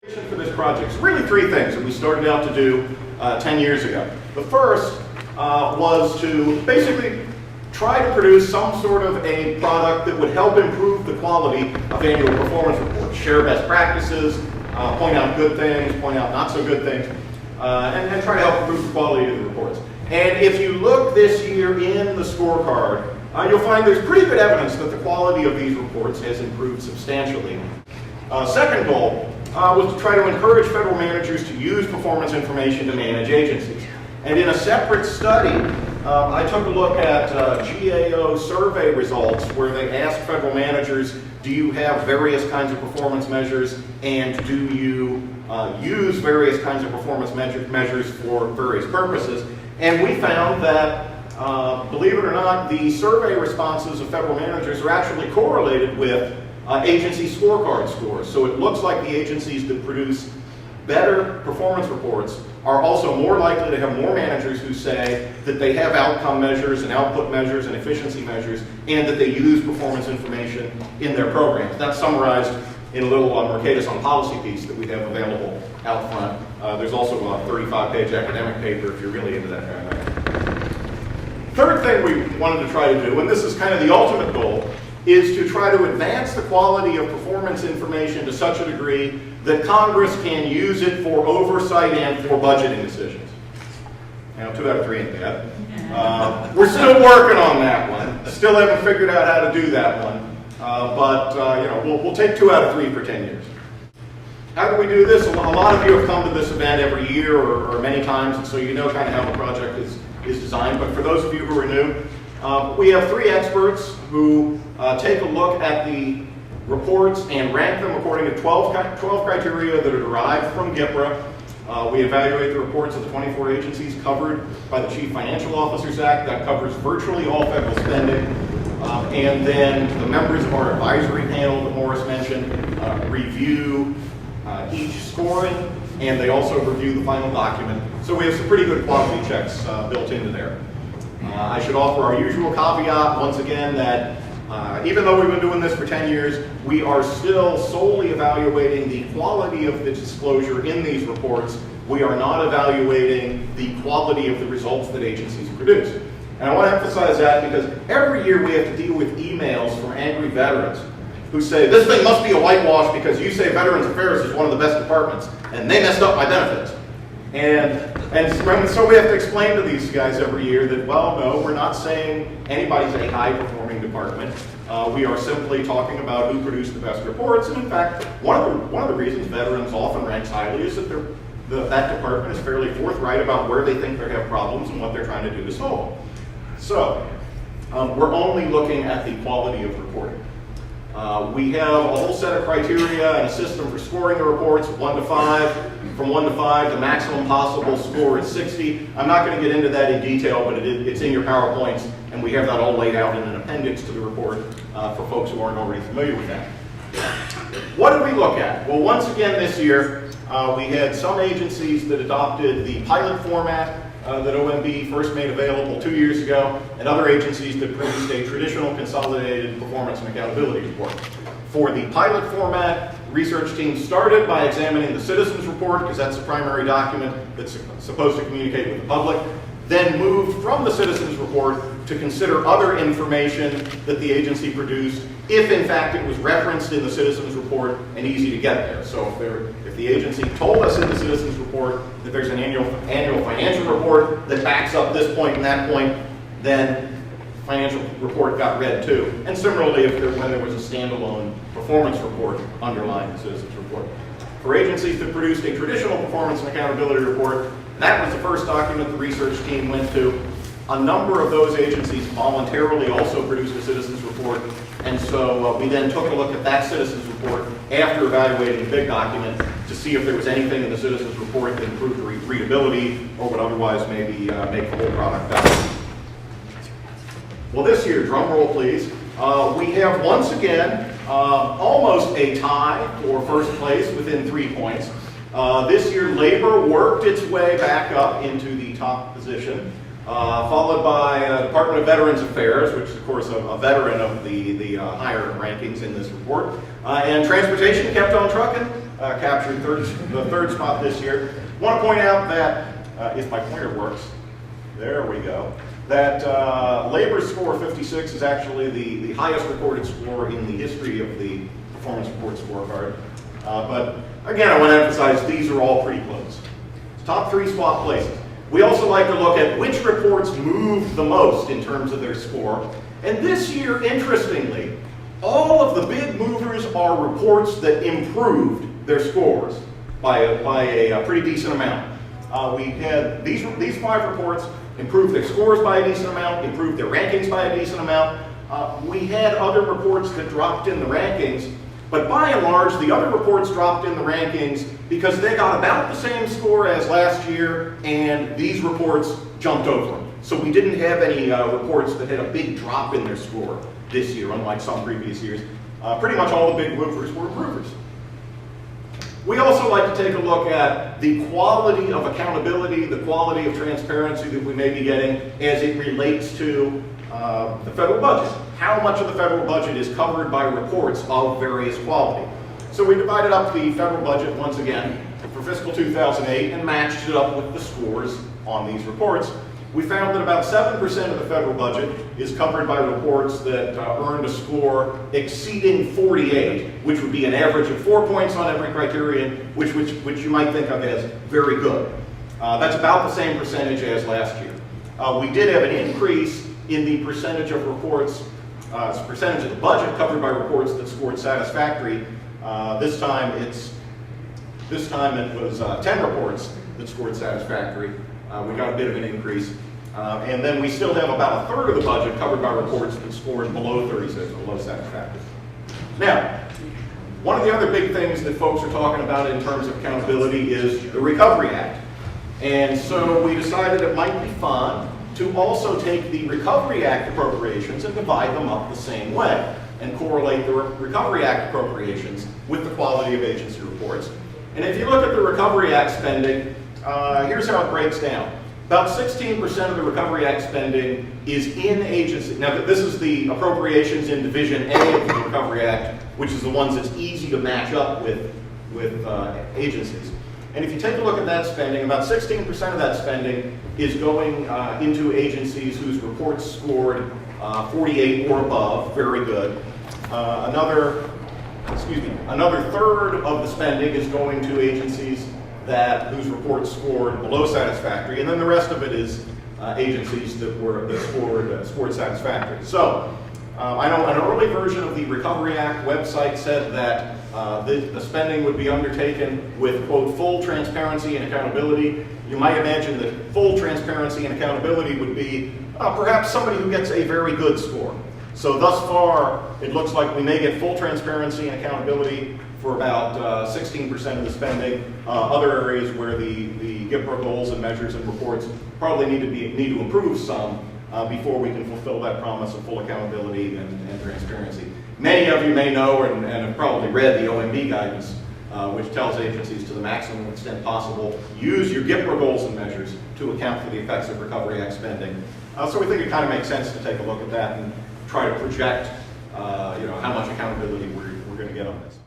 For this project, so really three things that we started out to do 10 years ago. The first was to basically try to produce some sort of a product that would help improve the quality of annual performance reports, share best practices, point out good things, point out not so good things, and try to help improve the quality of the reports. And if you look this year in the scorecard, you'll find there's pretty good evidence that the quality of these reports has improved substantially. Second goal was to try to encourage federal managers to use performance information to manage agencies. And in a separate study, I took a look at GAO survey results where they asked federal managers, do you have various kinds of performance measures, and do you use various kinds of performance measures for various purposes? And we found that, believe it or not, the survey responses of federal managers are actually correlated with agency scorecard scores. So it looks like the agencies that produce better performance reports are also more likely to have more managers who say that they have outcome measures and output measures and efficiency measures, and that they use performance information in their programs. That's summarized in a little Mercatus on policy piece that we have available out front. There's also a 35-page academic paper if you're really into that kind of thing. Third thing we wanted to try to do, and this is kind of the ultimate goal, is to try to advance the quality of performance information to such a degree that Congress can use it for oversight and for budgeting decisions. Now, 2 out of 3 ain't bad. We're still working on that one. Still haven't figured out how to do that one. But we'll take 2 out of 3 for 10 years. How do we do this? A lot of you have come to this event every year or many times, and so you know kind of how the project is designed. But for those of you who are new, we have 3 experts who take a look at the reports and rank them according to 12 criteria that are derived from GIPRA. We evaluate the reports of the 24 agencies covered by the Chief Financial Officers Act. That covers virtually all federal spending. And then the members of our advisory panel that Morris mentioned review each scoring, and they also review the final document. So we have some pretty good quality checks built into there. I should offer our usual caveat once again that even though we've been doing this for 10 years, we are still solely evaluating the quality of the disclosure in these reports. We are not evaluating the quality of the results that agencies produce. And I want to emphasize that because every year we have to deal with emails from angry veterans who say, this thing must be a whitewash because you say Veterans Affairs is one of the best departments, and they messed up my benefits. And so we have to explain to these guys every year that, well, no, we're not saying anybody's a high-performing department. We are simply talking about who produced the best reports. And in fact, one of the reasons veterans often ranks highly is that that department is fairly forthright about where they think they have problems and what they're trying to do to solve them. So we're only looking at the quality of reporting. We have a whole set of criteria and a system for scoring the reports, 1 to 5. From 1 to 5, the maximum possible score is 60. I'm not going to get into that in detail, but it's in your PowerPoints, and we have that all laid out in an appendix to the report for folks who aren't already familiar with that. What did we look at? Well, once again this year, we had some agencies that adopted the pilot format that OMB first made available 2 years ago, and other agencies that produced a traditional consolidated performance and accountability report. For the pilot format, the research team started by examining the citizens report, because that's the primary document that's supposed to communicate with the public, then moved from the citizens report to consider other information that the agency produced, if in fact it was referenced in the citizens report and easy to get there. So if the agency told us in the citizens report that there's an annual financial report that backs up this point and that point, then financial report got read too. And similarly, when there was a standalone performance report underlying the citizens report. For agencies that produced a traditional performance and accountability report, that was the first document the research team went to. A number of those agencies voluntarily also produced a citizens report, and so we then took a look at that citizens report after evaluating the big document to see if there was anything in the citizens report that improved readability or would otherwise maybe make the whole product better. Well, this year, drum roll please, we have once again almost a tie for first place within 3 points. This year, labor worked its way back up into the top position. followed by Department of Veterans Affairs, which is of course a veteran of the higher rankings in this report, and Transportation kept on trucking, captured the third spot this year. I want to point out that, if my pointer works, there we go, that Labor's score 56 is actually the highest recorded score in the history of the performance report scorecard. But again, I want to emphasize these are all pretty close. Top 3 swap places. We also like to look at which reports moved the most in terms of their score. And this year, interestingly, all of the big movers are reports that improved their scores by a pretty decent amount. We had these 5 reports improved their scores by a decent amount, improved their rankings by a decent amount. We had other reports that dropped in the rankings, but by and large, the other reports dropped in the rankings because they got about the same score as last year, and these reports jumped over them. So we didn't have any reports that had a big drop in their score this year, unlike some previous years. Pretty much all the big movers were improvers. We also like to take a look at the quality of accountability, the quality of transparency that we may be getting as it relates to the federal budget. How much of the federal budget is covered by reports of various quality. So we divided up the federal budget once again for fiscal 2008 and matched it up with the scores on these reports. We found that about 7% of the federal budget is covered by reports that earned a score exceeding 48, which would be an average of 4 points on every criterion, which you might think of as very good. That's about the same percentage as last year. We did have an increase in the percentage of reports, percentage of the budget covered by reports that scored satisfactory. This time it was 10 reports that scored satisfactory. We got a bit of an increase. And then we still have about a third of the budget covered by reports that scored below 36, below satisfactory. Now, one of the other big things that folks are talking about in terms of accountability is the Recovery Act. And so we decided it might be fun to also take the Recovery Act appropriations and divide them up the same way and correlate the Recovery Act appropriations with the quality of agency reports. And if you look at the Recovery Act spending, here's how it breaks down. About 16% of the Recovery Act spending is in agency. Now, this is the appropriations in Division A of the Recovery Act, which is the ones that's easy to match up with agencies. And if you take a look at that spending, about 16% of that spending is going into agencies whose reports scored 48 or above, very good. Another third of the spending is going to agencies whose reports scored below satisfactory, and then the rest of it is agencies that scored satisfactory. So I know an early version of the Recovery Act website said that the spending would be undertaken with, quote, full transparency and accountability. You might imagine that full transparency and accountability would be perhaps somebody who gets a very good score. So thus far, it looks like we may get full transparency and accountability for about 16% of the spending. Other areas where the GIPRA goals and measures and reports probably need to improve some before we can fulfill that promise of full accountability and transparency. Many of you may know and have probably read the OMB guidance, which tells agencies to the maximum extent possible, use your GIPRA goals and measures to account for the effects of Recovery Act spending. So we think it kind of makes sense to take a look at that and try to project how much accountability we're going to get on this.